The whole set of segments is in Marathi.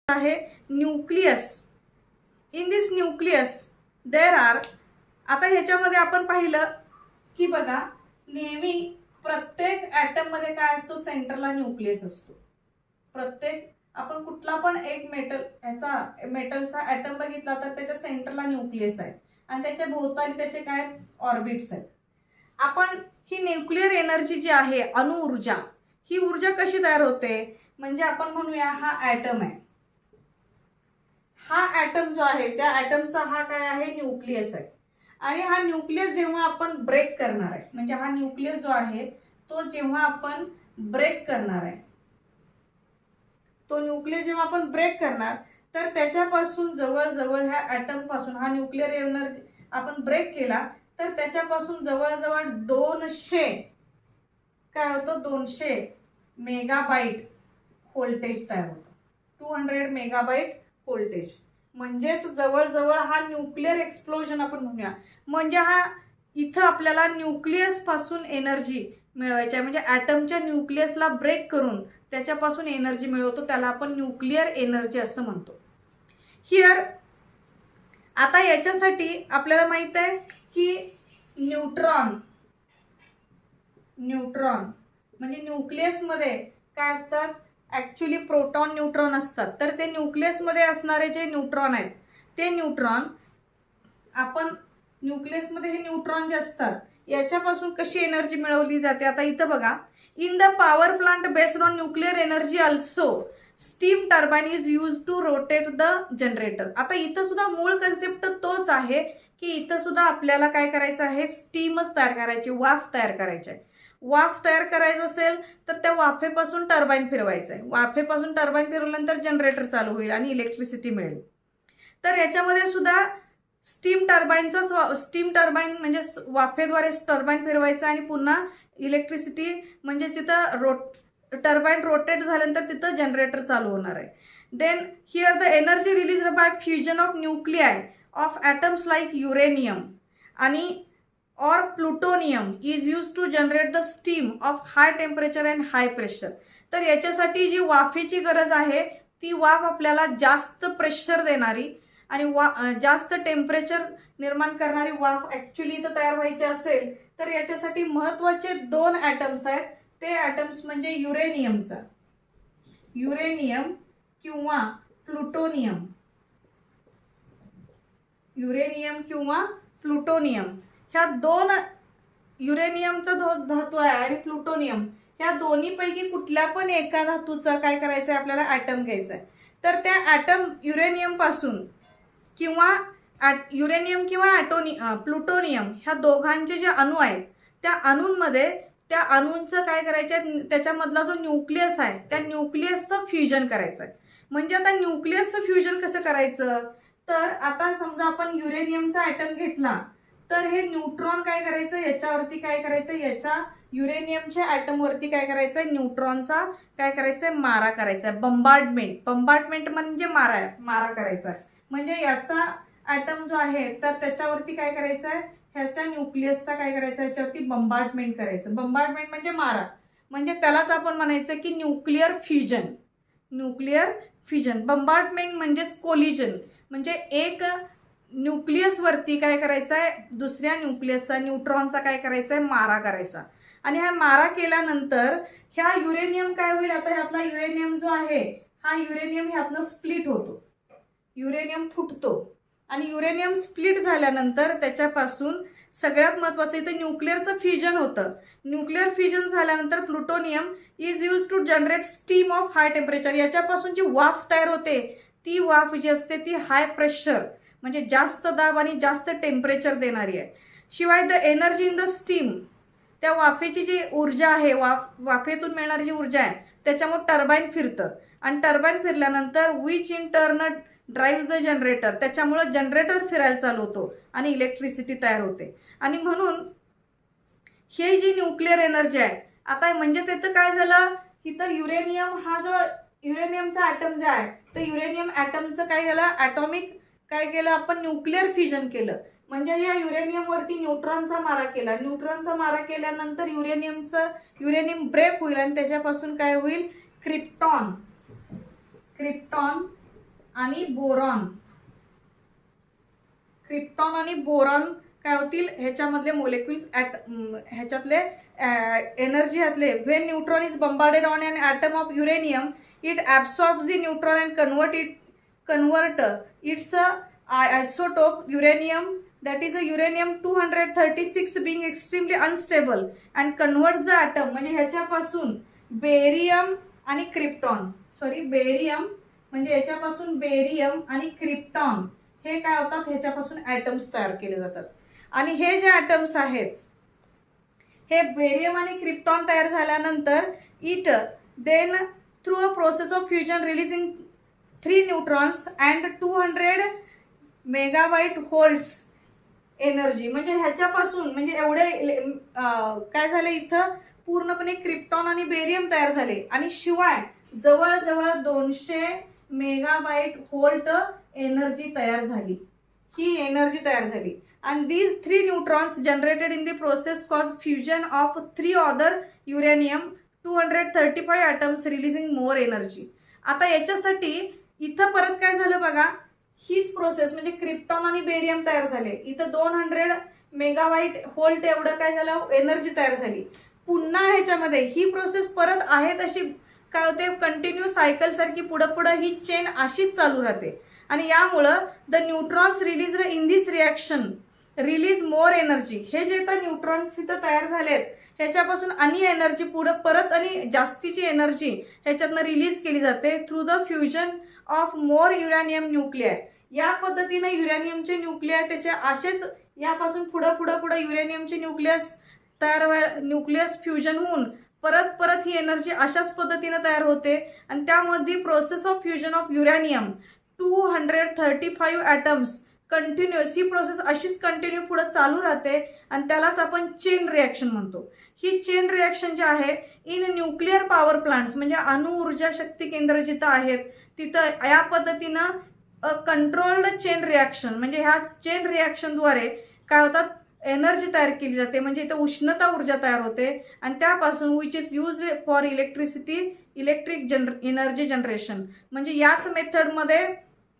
आहे nucleus. In this nucleus there are, आता ह्याच्यामध्ये आपण पाहिलं की बघा नेहमी प्रत्येक ॲटम मध्ये काय असतो, सेंटरला न्यूक्लियस असतो. प्रत्येक आपण कुठला पण एक मेटलचा ॲटम बघितला तर त्याच्या सेंटरला न्यूक्लियस आहे आणि त्याच्या भोवताली त्याचे काय ऑर्बिट्स आहेत. आपण ही न्यूक्लिअर एनर्जी जी आहे, अणुऊर्जा, ही ऊर्जा कशी तयार होते म्हणजे आपण म्हणूया हा ॲटम आहे. हा ॲटम जो आहे त्या ॲटमचा हा काय आहे, न्यूक्लियस आहे. आणि हा न्यूक्लियस जेव्हा आपण ब्रेक करणार आहे, म्हणजे हा न्यूक्लियस जो आहे तो जेव्हा आपण ब्रेक करणार आहे, तो न्यूक्लियस जेव्हा आपण ब्रेक करणार तर त्याच्यापासून जवळजवळ ह्या ॲटम पासून हा न्यूक्लिअर एनर्जी आपण ब्रेक केला तर त्याच्यापासून जवळजवळ 200 काय होतं, 200 मेगाबाईट व्होल्टेज तयार होतं. 200 मेगाबाईट व्होल्टेज म्हणजेच जवळजवळ हा न्यूक्लिअर एक्सप्लोजन आपण म्हणूया. म्हणजे हा इथं आपल्याला न्यूक्लियस पासून एनर्जी मिळवायची आहे, म्हणजे ॲटमच्या न्यूक्लियसला ब्रेक करून त्याच्यापासून एनर्जी मिळवतो, त्याला आपण न्यूक्लिअर एनर्जी असं म्हणतो. हिअर आता याच्यासाठी आपल्याला माहित आहे की न्यूट्रॉन म्हणजे न्यूक्लियसमध्ये काय असतात, ॲक्च्युली प्रोटॉन न्यूट्रॉन असतात. तर ते न्यूक्लियसमध्ये असणारे जे न्यूट्रॉन आहेत ते न्यूट्रॉन आपण न्यूक्लियसमध्ये हे न्यूट्रॉन जे असतात याच्यापासून कशी एनर्जी मिळवली जाते. आता इथं बघा, in the power plant based on nuclear energy also steam turbine is use to rotate the generator. आता इथं सुद्धा मूळ कन्सेप्ट तोच आहे की इथं सुद्धा आपल्याला काय करायचं आहे, स्टीमच तयार करायची, वाफ तयार करायची आहे. वाफ तयार करायचं असेल तर त्या वाफेपासून टर्बाइन फिरवायचं आहे. वाफेपासून टर्बाइन फिरवल्यानंतर जनरेटर चालू होईल आणि इलेक्ट्रिसिटी मिळेल. तर याच्यामध्ये सुद्धा स्टीम टर्बाइन म्हणजे वाफेद्वारे टर्बाइन फिरवायचं आणि पुन्हा इलेक्ट्रिसिटी म्हणजे तिथं टर्बाइन रोटेट झाल्यानंतर तिथं जनरेटर चालू होणार आहे. Then here the energy release by fusion of nuclei of atoms like uranium आणि or plutonium is used to generate the steam of high temperature and high pressure. तर याच्यासाठी जी वाफेची गरज आहे ती वाफ आपल्याला जास्त प्रेशर देणारी आणि जास्त टेम्परेचर निर्माण करणारी वाफ ॲक्च्युली इथं तयार व्हायची असेल तर याच्यासाठी महत्त्वाचे 2 ॲटम्स आहेत. ते ॲटम्स म्हणजे युरेनियम किंवा प्लुटोनियम. ह्या 2 युरेनियमचा धातू आहे आणि प्लुटोनियम, ह्या दोन्हीपैकी कुठल्या पण एका धातूचा काय करायचं आहे, आपल्याला ॲटम घ्यायचा आहे. तर त्या ॲटम युरेनियम किंवा प्लुटोनियम ह्या दोघांचे जे अणू आहेत त्या अणूंमध्ये त्या अणूंचं काय करायचं आहे, त्याच्यामधला जो न्यूक्लियस आहे त्या न्यूक्लियसचं फ्युजन करायचं आहे. म्हणजे आता न्यूक्लियसचं फ्युजन कसं करायचं, तर आता समजा आपण युरेनियमचा ॲटम घेतला तर हे न्यूट्रॉन काय करायचं, याच्यावरती काय करायचं, याच्या युरेनियमच्या ॲटमवरती काय करायचं, न्यूट्रॉनचा काय करायचंय, मारा करायचा. बंबार्डमेंट म्हणजे मारा करायचा. म्हणजे याचा ॲटम जो आहे तर त्याच्यावरती काय करायचं आहे, ह्याच्या न्यूक्लियसचा काय करायचं, याच्यावरती बंबार्डमेंट करायचं. बंबार्डमेंट म्हणजे मारा, म्हणजे त्यालाच आपण म्हणायचं की न्यूक्लिअर फ्युजन. बंबार्डमेंट म्हणजेच कोलिजन, म्हणजे एक न्यूक्लियस वरती काय करायचं आहे, दुसऱ्या न्यूक्लियसचा न्यूट्रॉनचा काय करायचा आहे, मारा करायचा. आणि हा मारा केल्यानंतर ह्या युरेनियम काय होईल, आता ह्यातला युरेनियम जो आहे हा युरेनियम ह्यातनं स्प्लिट होतो, युरेनियम फुटतो आणि युरेनियम स्प्लिट झाल्यानंतर त्याच्यापासून सगळ्यात महत्त्वाचं इथं न्यूक्लिअरचं फ्युजन होतं. न्यूक्लिअर फ्युजन झाल्यानंतर plutonium is use to generate steam of high temperature. याच्यापासून जी वाफ तयार होते ती वाफ जी असते ती हाय प्रेशर म्हणजे जास्त दाब आणि जास्त टेम्परेचर देणारी आहे. शिवाय the energy in the steam, त्या वाफेची जी ऊर्जा आहे, वाफेतून मिळणारी जी ऊर्जा आहे त्याच्यामुळे टर्बाइन फिरतं आणि टर्बाइन फिरल्यानंतर which in turn drive the generator, त्याच्यामुळे जनरेटर फिरायला चालू होतो आणि इलेक्ट्रिसिटी तयार होते. आणि म्हणून हे जी न्यूक्लिअर एनर्जी आहे, आता म्हणजेच इथं काय झालं, इथं युरेनियमचा ॲटम जे आहे तर युरेनियम ॲटमचं काय झालं, ॲटॉमिक काय केलं आपण, न्यूक्लिअर फ्युजन केलं. म्हणजे या युरेनियमवरती न्यूट्रॉनचा मारा केला. न्यूट्रॉनचा मारा केल्यानंतर युरेनियम ब्रेक होईल आणि त्याच्यापासून काय होईल, क्रिप्टॉन आणि बोरॉन. क्रिप्टॉन आणि बोरॉन काय होतील ह्याच्यामधले मोलेक्युल्स ह्याच्यातले एनर्जी ह्यातले. When neutron is bombarded on an atom of uranium it absorbs the neutron and convert its isotope uranium, that is a uranium 236 being extremely unstable and converts the atom. म्हणजे ह्याच्यापासून बेरियम आणि क्रिप्टॉन, बेरियम म्हणजे ह्याच्यापासून बेरियम आणि क्रिप्टॉन हे काय होतात, ह्याच्यापासून ॲटम्स तयार केले जातात. आणि हे जे ॲटम्स आहेत हे बेरियम आणि क्रिप्टॉन तयार झाल्यानंतर it then through a process of fusion releasing 3 neutrons and 200 megabyte volts energy. म्हणजे ह्याच्यापासून म्हणजे एवढे काय झाले इथं पूर्णपणे क्रिप्टॉन आणि बेरियम तयार झाले आणि शिवाय जवळजवळ 200 मेगाबाईट होल्ट एनर्जी तयार झाली. ही एनर्जी तयार झाली. and these 3 neutrons generated in the process cause fusion of 3 other uranium 235 atoms releasing more energy. आता याच्यासाठी इथं परत काय झालं बघा, हीच प्रोसेस म्हणजे क्रिप्टॉन आणि बेरियम तयार झाले. इथं 200 मेगाबाईट होल्ट एवढं काय झालं एनर्जी तयार झाली. पुन्हा ह्याच्यामध्ये ही प्रोसेस परत आहे तशी काय होते कंटिन्यू सायकल सारखी पुढं पुढं ही चेन अशीच चालू राहते. आणि यामुळं the neutrons release in this reaction release more energy. हे जे तर न्यूट्रॉन्स इथं तयार झालेत ह्याच्यापासून आणि एनर्जी पुढं परत आणि जास्तीची एनर्जी ह्याच्यातनं रिलीज केली जाते through the fusion of more uranium nuclei. या पद्धतीने युरॅनियमचे न्यूक्लियाय त्याचे असेच यापासून पुढं युरॅनियमचे न्यूक्लियस फ्युजन होऊन परत ही एनर्जी अशाच पद्धतीने तयार होते. आणि त्यामध्ये process of fusion of uranium 235 atoms continuous ही प्रोसेस अशीच कंटिन्यू पुढे चालू राहते आणि त्यालाच आपण चेन रिॲक्शन म्हणतो. ही चेन रिॲक्शन जे आहे इन न्यूक्लिअर पॉवर प्लांट्स म्हणजे अणु ऊर्जा शक्ती केंद्र जिथं आहेत तिथं या पद्धतीनं कंट्रोल्ड चेन रिॲक्शन म्हणजे ह्या चेन रिॲक्शनद्वारे काय होतात एनर्जी तयार केली जाते. म्हणजे इथं उष्णता ऊर्जा तयार होते आणि त्यापासून which is use for electric energy generation. म्हणजे याच मेथडमध्ये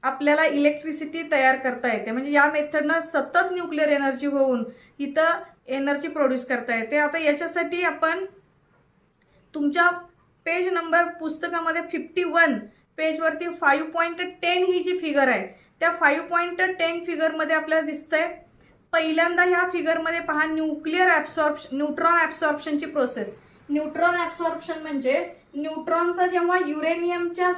आपल्याला इलेक्ट्रिसिटी तयार करता येते. म्हणजे या मेथडनं सतत न्यूक्लिअर एनर्जी होऊन इथं एनर्जी प्रोड्यूस करता येते. आता याच्यासाठी आपण तुमच्या पेज नंबर पुस्तकामध्ये 51 पेजवरती 5.10 ही जी फिगर आहे त्या 5.10 फिगरमध्ये आपल्याला दिसतंय. पहिल्यांदा ह्या फिगरमध्ये पहा न्यूट्रॉन ॲब्सॉर्प्शनची प्रोसेस. न्यूट्रॉन ॲब्सॉर्प्शन म्हणजे न्यूट्रॉनचा जेव्हा युरेनियमच्या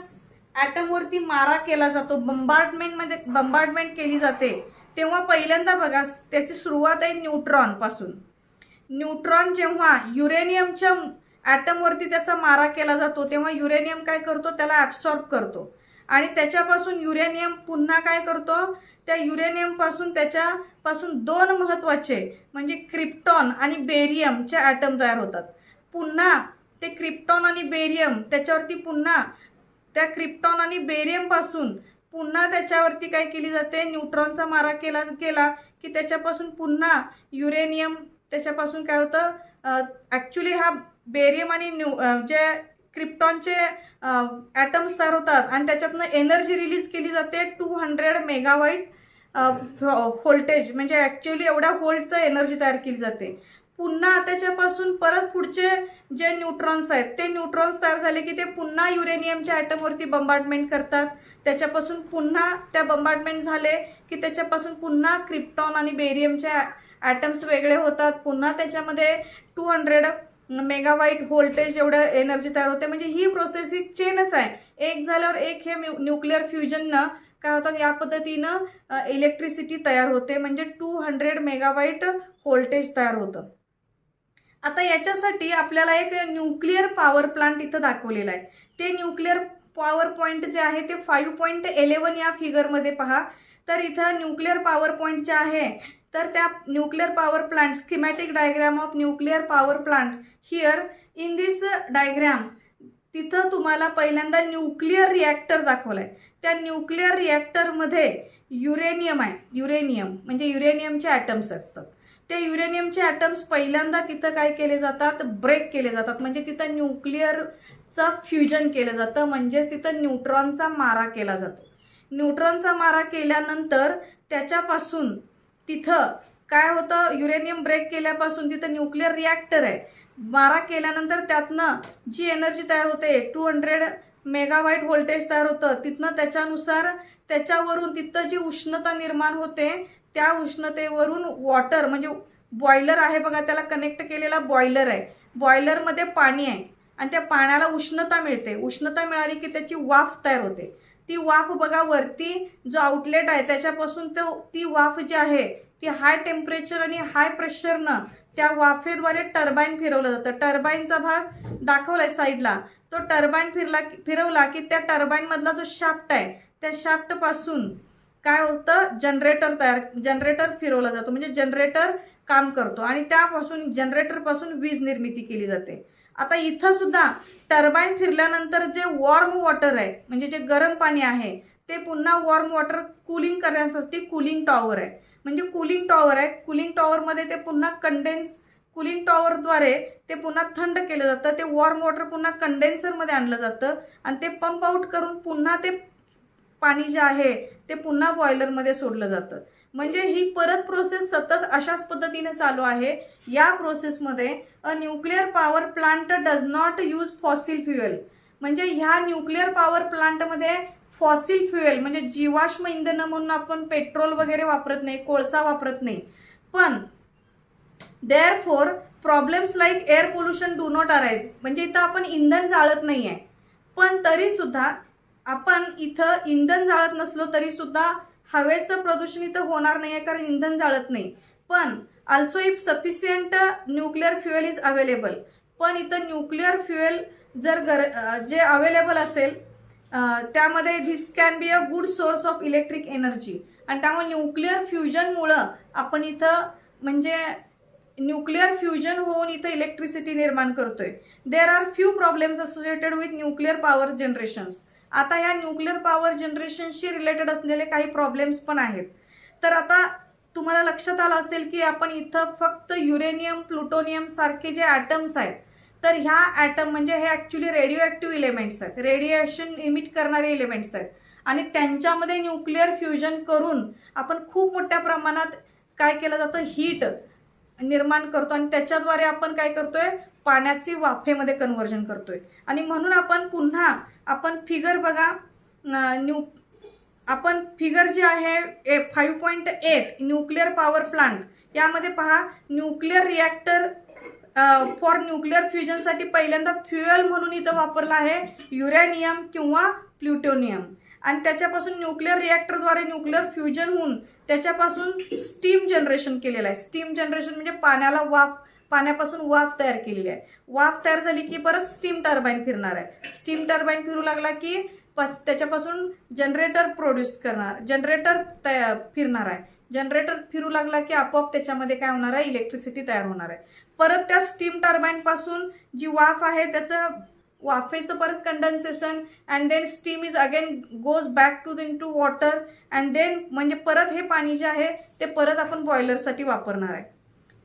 ॲटमवरती मारा केला जातो बंबार्डमेंट केली जाते तेव्हा पहिल्यांदा बघा त्याची सुरुवात आहे न्यूट्रॉन पासून. न्यूट्रॉन जेव्हा युरेनियमच्या ॲटमवरती त्याचा मारा केला जातो तेव्हा युरेनियम काय करतो त्याला ॲब्सॉर्ब करतो आणि त्याच्यापासून युरेनियम पुन्हा काय करतो त्या युरेनियम पासून त्याच्यापासून 2 महत्त्वाचे म्हणजे क्रिप्टॉन आणि बेरियमचे ॲटम तयार होतात. पुन्हा ते क्रिप्टॉन आणि बेरियम त्याच्यावरती पुन्हा त्या क्रिप्टॉन आणि बेरियम पासून पुन्हा त्याच्यावरती काय केली जाते न्यूट्रॉनचा मारा केला की त्याच्यापासून पुन्हा युरेनियम त्याच्यापासून काय होतं ॲक्च्युली हा बेरियम आणि जे क्रिप्टॉनचे ॲटम्स तयार होतात आणि त्याच्यातनं एनर्जी रिलीज केली जाते 200 मेगाबाईट व्होल्टेज म्हणजे ॲक्च्युली एवढ्या व्होल्टचं एनर्जी तयार केली जाते. पुन्हा त्याच्यापासून परत पुढचे जे न्यूट्रॉन्स आहेत ते न्यूट्रॉन्स तयार झाले की ते पुन्हा युरेनियमच्या ॲटमवरती बंबार्डमेंट करतात. त्याच्यापासून पुन्हा त्या बंबार्डमेंट झाले की त्याच्यापासून पुन्हा क्रिप्टॉन आणि बेरियमचे ॲटम्स वेगळे होतात. पुन्हा त्याच्यामध्ये 200 मेगाबाईट व्होल्टेज एवढं एनर्जी तयार होते. म्हणजे ही प्रोसेस ही चेनच आहे. एक झाल्यावर एक हे न्यूक्लिअर फ्युजननं काय होतात या पद्धतीनं इलेक्ट्रिसिटी तयार होते म्हणजे 200 मेगाबाईट व्होल्टेज तयार होतं. आता याच्यासाठी आपल्याला एक न्यूक्लिअर पॉवर प्लांट इथं दाखवलेला आहे. ते न्यूक्लिअर पॉवर पॉईंट जे आहे ते 5.11 या फिगरमध्ये पहा. तर इथं न्यूक्लिअर पॉवर पॉईंट जे आहे तर त्या nuclear power plant schematic diagram of nuclear power plant here in this diagram तिथं तुम्हाला पहिल्यांदा न्यूक्लिअर रिॲक्टर दाखवलाय. त्या न्यूक्लिअर रिॲक्टरमध्ये युरेनियम आहे. युरेनियम म्हणजे युरेनियमचे ॲटम्स असतात. ते युरेनियमचे ॲटम्स पहिल्यांदा तिथं काय केले जातात ब्रेक केले जातात म्हणजे तिथं न्यूक्लिअरचं फ्युजन केलं जातं म्हणजेच तिथं न्यूट्रॉनचा मारा केला जातो. न्यूट्रॉनचा मारा केल्यानंतर त्याच्यापासून तिथं काय होतं, युरेनियम ब्रेक केल्यापासून तिथं न्यूक्लिअर रिॲक्टर आहे, मारा केल्यानंतर त्यातनं जी एनर्जी तयार होते 200 मेगावाट व्होल्टेज तयार होतं, तिथनं त्याच्यानुसार त्याच्यावरून तिथं जी उष्णता निर्माण होते त्या उष्णतेवरून वॉटर म्हणजे बॉयलर आहे बघा, त्याला कनेक्ट केलेला बॉयलर आहे, बॉयलरमध्ये पाणी आहे आणि त्या पाण्याला उष्णता मिळते, उष्णता मिळाली की त्याची वाफ तयार होते, ती वाफ बघा वरती जो आउटलेट आहे त्याच्यापासून ती वाफ जी आहे ती हाय टेम्परेचर आणि हाय प्रेशरनं त्या वाफेद्वारे टर्बाईन फिरवलं जातं. टर्बाईनचा भाग दाखवलाय साईडला, तो टर्बाईन फिरवला की त्या टर्बाईन मधला जो शाफ्ट आहे त्या शाफ्ट पासून काय होतं, जनरेटर फिरवला जातो, म्हणजे जनरेटर काम करतो आणि त्यापासून जनरेटर पासून वीज निर्मिती केली जाते. आता इथं सुद्धा टर्बाईन फिरल्यानंतर जे वॉर्म वॉटर आहे म्हणजे जे गरम पाणी आहे ते पुन्हा वॉर्म वॉटर कूलिंग करण्यासाठी कूलिंग टॉवर आहे, म्हणजे कूलिंग टॉवर आहे, कूलिंग टॉवरमध्ये ते पुन्हा कूलिंग टॉवरद्वारे ते पुन्हा थंड केलं जातं, ते वॉर्म वॉटर पुन्हा कंडेन्सरमध्ये आणलं जातं आणि ते पंप आउट करून पुन्हा ते पाणी जे आहे ते पुन्हा बॉयलरमध्ये सोडलं जातं. म्हणजे ही परत प्रोसेस सतत अशाच पद्धतीने चालू आहे. या प्रोसेसमध्ये a nuclear power plant does not use fossil fuel, म्हणजे ह्या न्यूक्लिअर पॉवर प्लांटमध्ये फॉसिल फ्युएल म्हणजे जीवाश्म इंधन म्हणून आपण पेट्रोल वगैरे वापरत नाही, कोळसा वापरत नाही, पण therefore problems like air pollution do not arise, म्हणजे इथं आपण इंधन जाळत नाही आहे, पण तरी सुद्धा आपण इथं इंधन जाळत नसलो तरी सुद्धा हवेचं प्रदूषण इथं होणार नाही आहे कारण इंधन जाळत नाही. पण also if sufficient nuclear fuel is available, पण इथं न्यूक्लिअर फ्युएल जर जे अवेलेबल असेल त्यामध्ये this can be a good source of electric energy, आणि त्यामुळे न्यूक्लिअर फ्युजनमुळं आपण इथं म्हणजे न्यूक्लिअर फ्युजन होऊन इथं इलेक्ट्रिसिटी निर्माण करतोय. There are few problems associated with nuclear power generations. आता ह्या न्यूक्लिअर पॉवर जनरेशनशी रिलेटेड असलेले काही प्रॉब्लेम्स पण आहेत. तर आता तुम्हाला लक्षात आलं असेल की आपण इथं फक्त युरेनियम प्लुटोनियम सारखे जे ॲटम्स आहेत, तर ह्या ॲटम म्हणजे हे ॲक्च्युली रेडिओ ॲक्टिव्ह इलेमेंट्स आहेत, रेडिएशन इमिट करणारे इलेमेंट्स आहेत आणि त्यांच्यामध्ये न्यूक्लिअर फ्युजन करून आपण खूप मोठ्या प्रमाणात काय केलं जातं, हीट निर्माण करतो आणि त्याच्याद्वारे आपण काय करतोय, पाण्याची वाफेमध्ये कन्व्हर्जन करतोय. आणि म्हणून आपण पुन्हा फिगर बघा, आपण फिगर जी आहे 5.8 न्यूक्लिअर पॉवर प्लांट, यामध्ये पहा न्यूक्लिअर रिॲक्टर फॉर न्यूक्लिअर फ्युजनसाठी पहिल्यांदा फ्युएल म्हणून इथं वापरला आहे युरेनियम किंवा प्लुटोनियम, आणि त्याच्यापासून न्यूक्लिअर रिॲक्टरद्वारे न्यूक्लिअर फ्युजन होऊन त्याच्यापासून स्टीम जनरेशन केलेलं आहे. स्टीम जनरेशन म्हणजे पाण्यापासून वाफ तयार केलेली आहे. वाफ तयार झाली की परत स्टीम टर्बाईन फिरणार आहे, स्टीम टर्बाईन फिरू लागला की त्याच्यापासून जनरेटर फिरणार आहे, जनरेटर फिरू लागला की आपोआप त्याच्यामध्ये काय होणार आहे, इलेक्ट्रिसिटी तयार होणार आहे. परत त्या स्टीम टर्बाईन पासून जी वाफ आहे त्याचं वाफेचं परत condensation and then steam is again goes back to water and then म्हणजे परत हे पाणी जे आहे ते परत आपण बॉयलरसाठी वापरणार आहे.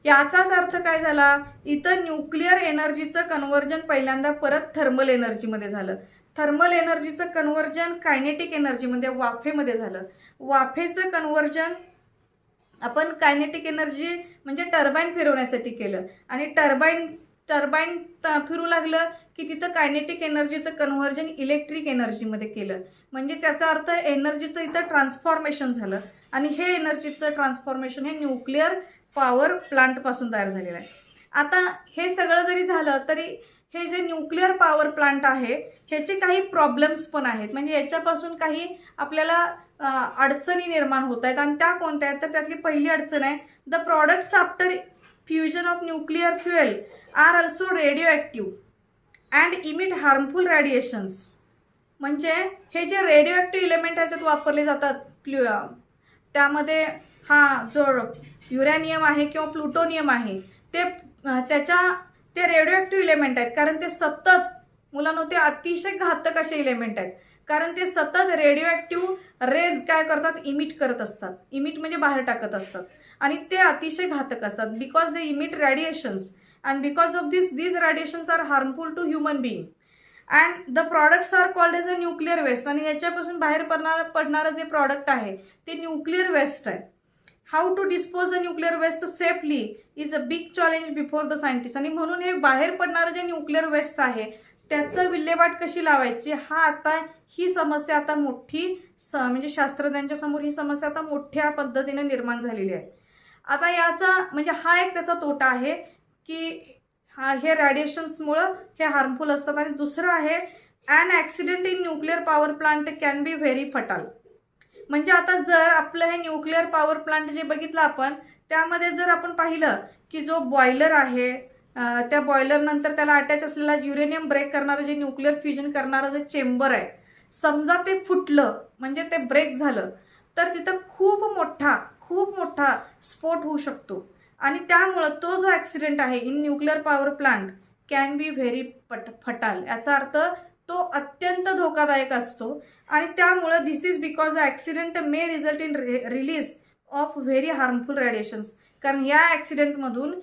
याचाच अर्थ काय झाला, इथं न्यूक्लिअर एनर्जीचं कन्व्हर्जन पहिल्यांदा परत थर्मल एनर्जीमध्ये झालं, थर्मल एनर्जीचं कन्व्हर्जन कायनेटिक एनर्जीमध्ये वाफेमध्ये झालं, वाफेचं कन्व्हर्जन आपण कायनेटिक एनर्जी म्हणजे टर्बाईन फिरवण्यासाठी केलं आणि टर्बाईन फिरू लागलं की तिथं कायनेटिक एनर्जीचं कन्व्हर्जन इलेक्ट्रिक एनर्जीमध्ये केलं, म्हणजे त्याचा अर्थ एनर्जीचं इथं ट्रान्सफॉर्मेशन झालं आणि हे एनर्जीचं ट्रान्सफॉर्मेशन हे न्यूक्लिअर पॉवर प्लांटपासून तयार झालेलं आहे. आता हे सगळं जरी झालं तरी हे जे न्यूक्लिअर पॉवर प्लांट आहे ह्याचे काही प्रॉब्लेम्स पण आहेत, म्हणजे याच्यापासून काही आपल्याला अडचणी निर्माण होत आहेत आणि त्या कोणत्या आहेत, तर त्यातली पहिली अडचण आहे the products after fusion of nuclear fuel are also radioactive and emit harmful radiations. म्हणजे हे जे रेडिओ ॲक्टिव्ह इलेमेंट ह्याच्यात वापरले जातात त्यामध्ये हा जो युरेनियम आहे किंवा प्लुटोनियम आहे ते रेडिओ ॲक्टिव्ह इलेमेंट आहेत, कारण ते सतत मुलांनो ते अतिशय घातक असे इलेमेंट आहेत, कारण ते सतत रेडिओ ॲक्टिव्ह रेज काय करतात, इमिट करत असतात, इमिट म्हणजे बाहेर टाकत असतात आणि ते अतिशय घातक असतात. Because they emit radiations and because of these radiations are harmful to human being. And the products are called as a nuclear waste. आणि ह्याच्यापासून बाहेर पडणारं जे प्रॉडक्ट आहे ते न्यूक्लिअर वेस्ट आहे. How to dispose the nuclear waste safely is a big challenge before the scientist. आणि म्हणून हे बाहेर पडणारं जे न्यूक्लिअर वेस्ट आहे त्याचं विल्हेवाट कशी लावायची ही समस्या आता मोठी म्हणजे शास्त्रज्ञांच्या समोर ही समस्या आता मोठ्या पद्धतीने निर्माण झालेली आहे. आता याचा म्हणजे हा एक त्याचा तोटा आहे की हे रेडिएशन्समुळं हे हार्मफुल असतात. आणि दुसरं आहे an accident in nuclear power plant can be very fatal. म्हणजे आता जर आपलं हे न्यूक्लिअर पॉवर प्लांट जे बघितलं आपण त्यामध्ये जर आपण पाहिलं की जो बॉयलर आहे त्या बॉयलर नंतर त्याला अटॅच असलेला युरेनियम ब्रेक करणारं जे न्यूक्लिअर फ्युजन करणारं जे चेंबर आहे, समजा ते फुटलं म्हणजे ते ब्रेक झालं तर तिथं खूप मोठा स्फोट होऊ शकतो. आणि त्यामुळं तो जो ॲक्सिडेंट आहे in nuclear power plant can be very fatal. याचा अर्थ तो अत्यंत धोकादायक असतो. आणि त्यामुळं this is because the accident may result in release of very harmful radiations. कारण या ॲक्सिडेंटमधून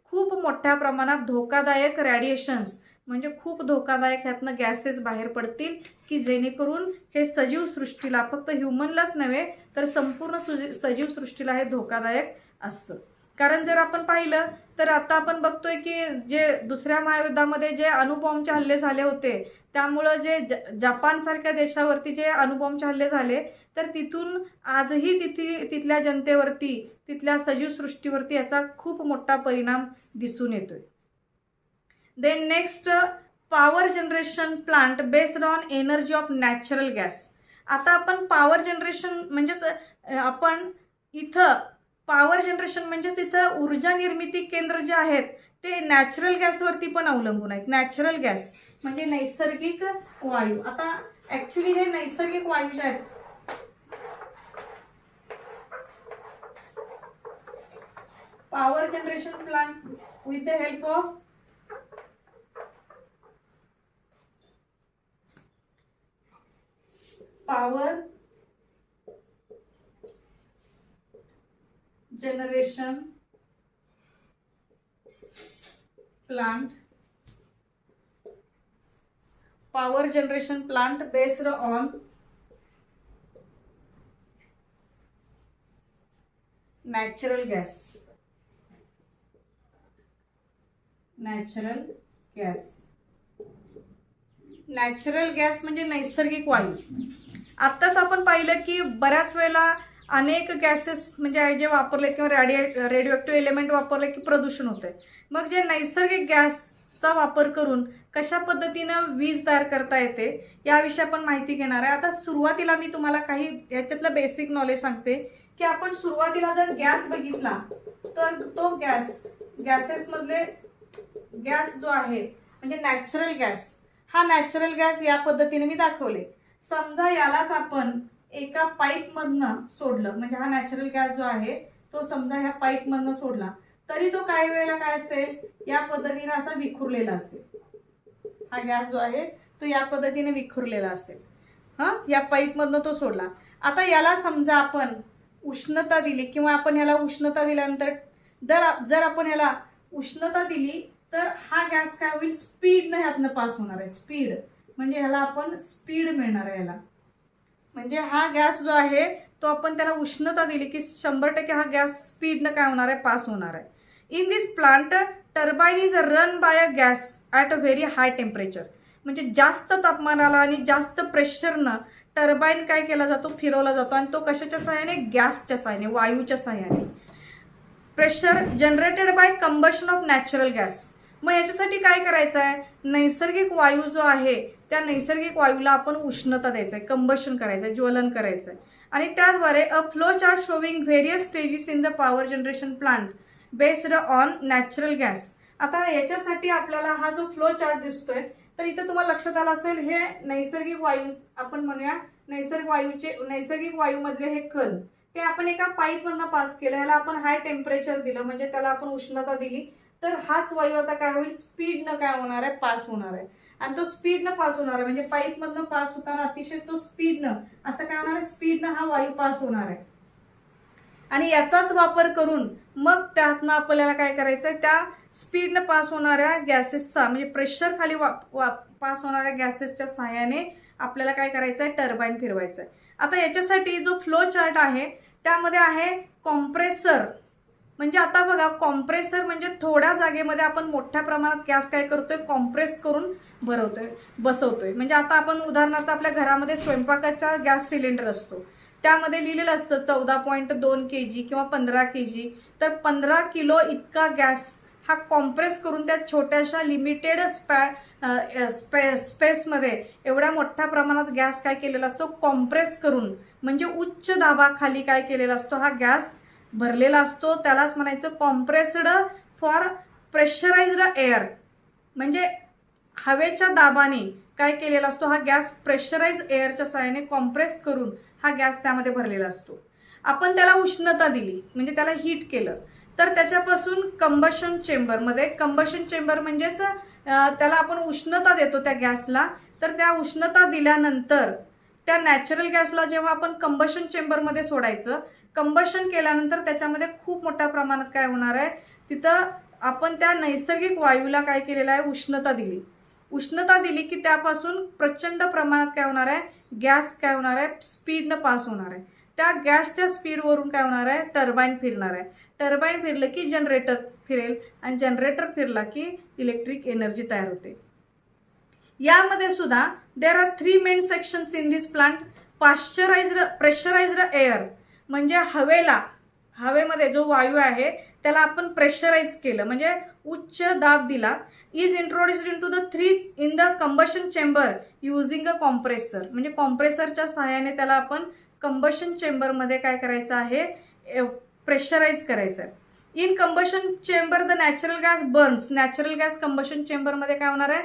खूप मोठ्या प्रमाणात धोकादायक रेडिएशन्स म्हणजे खूप धोकादायक ह्यातनं गॅसेस बाहेर पडतील की जेणेकरून हे सजीव सृष्टीला, फक्त ह्युमनलाच नव्हे तर संपूर्ण सजीव सृष्टीला हे धोकादायक असतं. कारण जर आपण पाहिलं तर आता आपण बघतोय की जे दुसऱ्या महायुद्धामध्ये जे अणुबॉम्बचे हल्ले झाले होते त्यामुळं जे जपानसारख्या देशावरती जे अणुबॉम्बचे हल्ले झाले तर तिथून आजही तिथल्या जनतेवरती, तिथल्या सजीव सृष्टीवरती याचा खूप मोठा परिणाम दिसून येतोय. Then next, power generation plant based on energy of natural gas. आता आपण पॉवर जनरेशन म्हणजेच आपण इथं पॉवर जनरेशन म्हणजेच इथं ऊर्जा निर्मिती केंद्र जे आहेत ते नॅचरल गॅसवरती पण अवलंबून आहेत. नॅचरल गॅस म्हणजे नैसर्गिक वायू. आता ॲक्च्युली हे नैसर्गिक वायू जे आहेत power generation plant with the help of power generation plant based on natural gas. Natural gas म्हणजे नैसर्गिक वायू. आत्ताच आपण पाहिलं की बऱ्याच वेळेला अनेक गॅसेस म्हणजे जे वापरले किंवा रेडिओ एलिमेंट वापरले की प्रदूषण होतंय. मग जे नैसर्गिक गॅसचा वापर करून कशा पद्धतीनं वीज तयार करता येते याविषयी आपण माहिती घेणार आहे. आता सुरुवातीला मी तुम्हाला काही याच्यातलं बेसिक नॉलेज सांगते की आपण सुरुवातीला जर गॅस बघितला तर तो गॅसेसमधले गॅस जो आहे म्हणजे नॅचरल गॅस, हा नॅचरल गॅस या पद्धतीने मी दाखवले. समजा यालाच आपण एका पाईपमधनं सोडलं म्हणजे हा नॅचरल गॅस जो आहे तो समजा ह्या पाईपमधनं सोडला तरी तो काही वेळेला काय असेल या पद्धतीने असा विखुरलेला असेल. हा गॅस जो आहे तो या पद्धतीने विखुरलेला असेल. या पाईपमधनं तो सोडला. आता याला समजा आपण उष्णता दिली किंवा आपण ह्याला उष्णता दिल्यानंतर जर आपण ह्याला उष्णता दिली तर हा गॅस काय होईल, स्पीडनं ह्यातनं पास होणार आहे. स्पीड म्हणजे ह्याला आपण स्पीड मिळणार आहे याला. म्हणजे हा गॅस जो आहे तो आपण त्याला उष्णता दिली की 100% हा गॅस स्पीडनं काय होणार आहे, पास होणार आहे. In this plant turbine is run by a gas at a very high temperature. म्हणजे जास्त तापमानाला आणि जास्त प्रेशरनं टर्बाईन काय केला जातो, फिरवला जातो. आणि तो कशाच्या सहाय्याने, गॅसच्या सहाय्याने, वायूच्या सहाय्याने. Pressure generated by combustion of natural gas. मग याच्यासाठी काय करायचं आहे, नैसर्गिक वायू जो आहे त्या नैसर्गिक वायूला आपण उष्णता द्यायचं आहे, कंबशन करायचं आहे, ज्वलन करायचं आहे. आणि त्याद्वारे a flow chart showing various stages in the power generation plant based on natural gas. आता याच्यासाठी आपल्याला हा जो फ्लो चार्ट दिसतोय तर इथं तुम्हाला लक्षात आलं असेल हे नैसर्गिक वायू आपण म्हणूया नैसर्गिक वायूमधले हे कण ते आपण एका पाईपमधनं पास केलं. ह्याला आपण हाय टेम्परेचर दिलं म्हणजे त्याला आपण उष्णता दिली तर हाच वायू आता काय होईल, स्पीडनं काय होणार आहे, पास होणार आहे. आणि तो स्पीडनं पास होणार आहे म्हणजे पाईपमधनं पास होताना अतिशय तो स्पीडनं असं काय होणार आहे, स्पीडनं हा वायू पास होणार आहे. आणि याचाच वापर करून मग त्यातनं आपल्याला काय करायचं आहे, त्या स्पीडनं पास होणाऱ्या गॅसेसचा म्हणजे प्रेशर खाली पास होणाऱ्या गॅसेसच्या सहाय्याने आपल्याला काय करायचं आहे, टर्बाईन फिरवायचं आहे. आता याच्यासाठी जो फ्लो चार्ट आहे त्यामध्ये आहे कॉम्प्रेसर. म्हणजे आता बघा, कॉम्प्रेसर म्हणजे थोड्या जागेमध्ये आपण मोठ्या प्रमाणात गॅस काय करतोय, कॉम्प्रेस करून बसवतोय. म्हणजे आता आपण उदाहरणार्थ आपल्या घरामध्ये स्वयंपाकाचा गॅस सिलेंडर असतो, त्यामध्ये लिहिलेलं असतं 14.2 kg किंवा 15 kg. तर 15 किलो इतका गॅस हा कॉम्प्रेस करून त्या छोट्याशा लिमिटेड स्पेसमध्ये एवढ्या मोठ्या प्रमाणात गॅस काय केलेला असतो, कॉम्प्रेस करून, म्हणजे उच्च दाबाखाली काय केलेला असतो, हा गॅस भरलेला असतो. त्यालाच म्हणायचं कॉम्प्रेस्ड फॉर प्रेशराइज्ड एअर. म्हणजे हवेच्या दाबाने काय केलेला असतो, हा गॅस प्रेशराइज एअरच्या सहाय्याने कॉम्प्रेस करून हा गॅस त्यामध्ये भरलेला असतो. आपण त्याला उष्णता दिली म्हणजे त्याला हीट केलं, तर त्याच्यापासून कंबशन चेंबरमध्ये, कंबशन चेंबर म्हणजेच त्याला आपण उष्णता देतो त्या गॅसला. तर त्या उष्णता दिल्यानंतर त्या नॅचरल गॅसला जेव्हा आपण कंबशन चेंबरमध्ये सोडायचं, कंबशन केल्यानंतर त्याच्यामध्ये खूप मोठ्या प्रमाणात काय होणार आहे, तिथं आपण त्या नैसर्गिक वायूला काय केलेलं आहे, उष्णता दिली. उष्णता दिली की त्यापासून प्रचंड प्रमाणात काय होणार आहे, गॅस काय होणार आहे, स्पीडनं पास होणार आहे. त्या गॅसच्या स्पीडवरून काय होणार आहे, टर्बाईन फिरणार आहे. टर्बाईन फिरलं की जनरेटर फिरेल आणि जनरेटर फिरला की इलेक्ट्रिक एनर्जी तयार होते. यामध्ये सुद्धा there are 3 main sections in this plant. Pressurised air म्हणजे हवेमध्ये जो वायू आहे त्याला आपण प्रेशराइज केलं म्हणजे उच्च दाब दिला. Is introduced into the combustion chamber using a compressor. म्हणजे कॉम्प्रेसरच्या सहाय्याने त्याला आपण कंबशन चेंबरमध्ये काय करायचं आहे, प्रेशराइज करायचं आहे. In combustion chamber the natural gas burns. Natural gas combustion चेंबरमध्ये काय होणार आहे,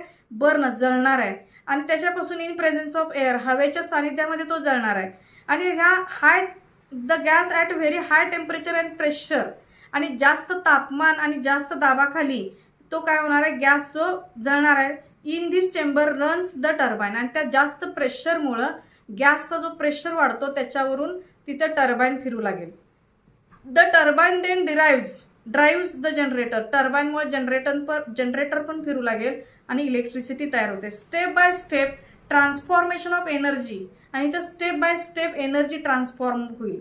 जळणार आहे. आणि त्याच्यापासून इन प्रेझेन्स ऑफ एअर, हवेच्या सानिध्यामध्ये तो जळणार आहे. आणि ह्या the gas at very high temperature and pressure, आणि जास्त तापमान आणि जास्त दाबाखाली तो काय होणार आहे, गॅस जो जळणार आहे. In this chamber runs the turbine. आणि त्या जास्त प्रेशरमुळं गॅसचा जो प्रेशर वाढतो त्याच्यावरून तिथं टर्बाईन फिरू लागेल. The turbine then drives the generator. टर्बाईनमुळे जनरेटर पण फिरू लागेल आणि इलेक्ट्रिसिटी तयार होते. Step by step transformation of energy. आणि इथं step by step energy transform होईल.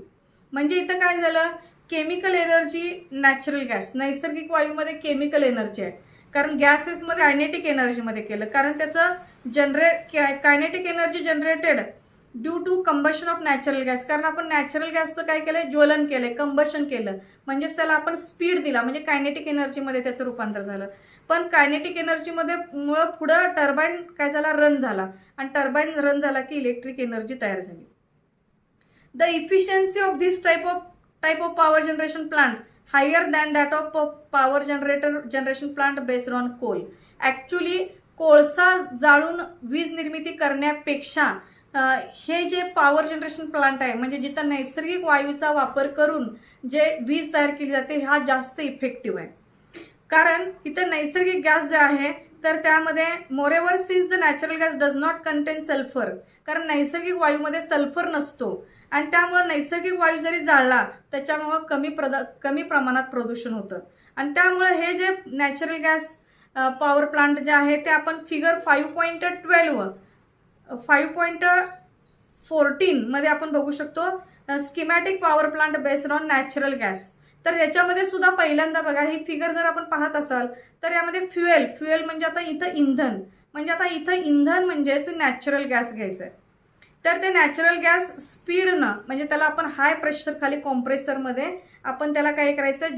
म्हणजे इथं काय झालं, केमिकल एनर्जी, नॅचरल गॅस, नैसर्गिक वायूमध्ये केमिकल एनर्जी आहे, कारण गॅसेसमध्ये कायनेटिक एनर्जीमध्ये केलं, कारण त्याचं kinetic energy generated due to combustion of natural gas. कारण आपण नॅचरल गॅसचं काय केलंय, ज्वलन केलंय, कंबशन केलं, म्हणजेच त्याला आपण स्पीड दिला, म्हणजे कायनेटिक एनर्जीमध्ये त्याचं रूपांतर झालं. पण कायनेटिक एनर्जीमध्ये मुळे पुढं टर्बाईन काय झाला, रन झाला, आणि टर्बाईन रन झाला की इलेक्ट्रिक एनर्जी तयार झाली. The efficiency of this type of power generation plant higher than that of power generation plant based on coal. Actually कोळसा जाळून वीज निर्मिती करण्यापेक्षा हे जे पॉवर जनरेशन प्लांट आहे, म्हणजे जिथं नैसर्गिक वायूचा वापर करून जे वीज तयार केली जाते, हा जास्त इफेक्टिव्ह आहे. कारण इथं नैसर्गिक गॅस जे आहे तर त्यामध्ये moreover since the natural gas does not content sulphur. कारण नैसर्गिक वायूमध्ये सल्फर नसतो आणि त्यामुळे नैसर्गिक वायू जरी जाळला त्याच्यामुळे कमी प्रमाणात प्रदूषण होतं. आणि त्यामुळे हे जे नॅचरल गॅस पॉवर प्लांट जे आहे ते आपण फिगर 5.14 मध्ये आपण बघू शकतो, schematic power plant based on natural gas. तर याच्यामध्ये सुद्धा पहिल्यांदा बघा, ही फिगर जर आपण पाहत असाल तर यामध्ये फ्युएल म्हणजे आता इथं इंधन, म्हणजे आता इथं इंधन म्हणजेच नॅचरल गॅस घ्यायचं आहे. तर ते नॅचरल गॅस स्पीडनं, म्हणजे त्याला आपण हाय प्रेशर खाली कॉम्प्रेसरमध्ये आपण त्याला काय करायचं आहे,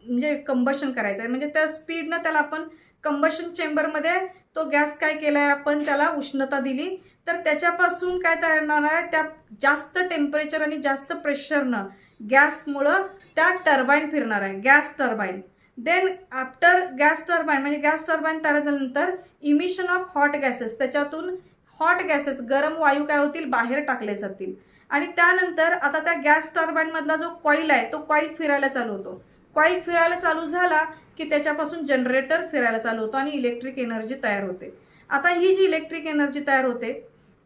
म्हणजे कंबशन करायचं आहे. म्हणजे त्या स्पीडनं त्याला आपण कंबशन चेंबरमध्ये तो गॅस काय केला आहे, आपण त्याला उष्णता दिली, तर त्याच्यापासून काय तयार होणार आहे, त्या जास्त टेम्परेचर आणि जास्त प्रेशरनं गॅसमुळं त्या टर्बाईन फिरणार आहे, gas turbine. Then after gas turbine, म्हणजे गॅस टर्बाईन तयार झाल्यानंतर इमिशन ऑफ हॉट गॅसेस, त्याच्यातून हॉट गॅसेस, गरम वायू काय होतील, बाहेर टाकले जातील. आणि त्यानंतर आता त्या गॅस टर्बाईनमधला जो कॉईल आहे तो कॉईल फिरायला चालू होतो. कॉईल फिरायला चालू झाला की त्याच्यापासून जनरेटर फिरायला चालू होतो आणि इलेक्ट्रिक एनर्जी तयार होते. आता ही जी इलेक्ट्रिक एनर्जी तयार होते,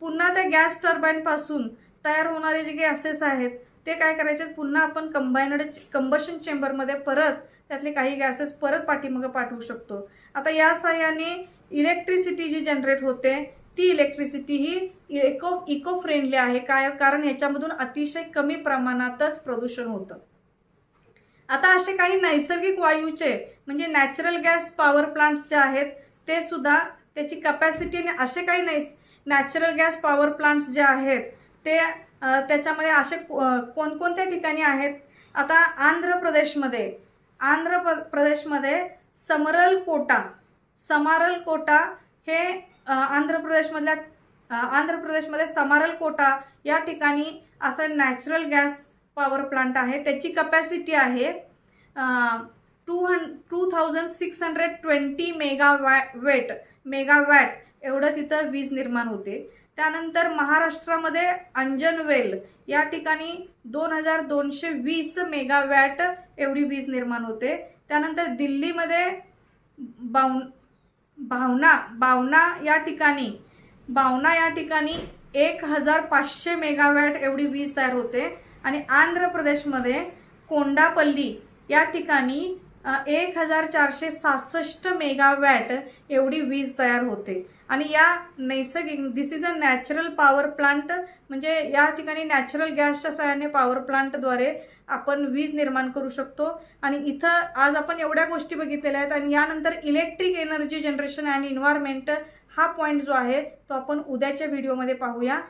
पुन्हा त्या गॅस टर्बाईनपासून तयार होणारे जे गॅसेस आहेत ते काय करायचे, पुन्हा आपण कंबाशन चेंबरमध्ये परत त्यातले काही गॅसेस परत पाठीमागे पाठवू शकतो. आता या साह्याने इलेक्ट्रिसिटी जी जनरेट होते ती इलेक्ट्रिसिटी ही इको फ्रेंडली आहे. काय? कारण ह्याच्यामधून अतिशय कमी प्रमाणातच प्रदूषण होतं. आता असे काही नैसर्गिक वायूचे म्हणजे नॅचरल गॅस पॉवर प्लांट्स जे आहेत ते सुद्धा त्याची कॅपॅसिटी असे काही नॅचरल गॅस पॉवर प्लांट्स जे आहेत ते त्याच्यामध्ये असे कोणकोणत्या ठिकाणी आहेत. आता आंध्र प्रदेशमध्ये समारलकोटा हे आंध्र प्रदेशमध्ये समारलकोटा या ठिकाणी असं नॅचरल गॅस पॉवर प्लांट आहे. त्याची कॅपॅसिटी आहे 2620 मेगावॅट एवढं तिथं वीज निर्माण होते. त्यानंतर महाराष्ट्रामध्ये अंजनवेल या ठिकाणी 2220 मेगावॅट एवढी वीज निर्माण होते. त्यानंतर दिल्लीमध्ये बावना या ठिकाणी 1500 मेगावॅट एवढी वीज तयार होते. आणि आंध्र प्रदेशमध्ये कोंडापल्ली या ठिकाणी 1466 मेगावॅट एवढी वीज तयार होते. आणि या नैसर्गिक this is a natural power plant म्हणजे या ठिकाणी नॅचरल गॅसच्या सहाय्याने पॉवर प्लांटद्वारे आपण वीज निर्माण करू शकतो. आणि इथं आज आपण एवढ्या गोष्टी बघितलेल्या आहेत. आणि यानंतर electric energy generation and environment हा पॉईंट जो आहे तो आपण उद्याच्या व्हिडिओमध्ये पाहूया.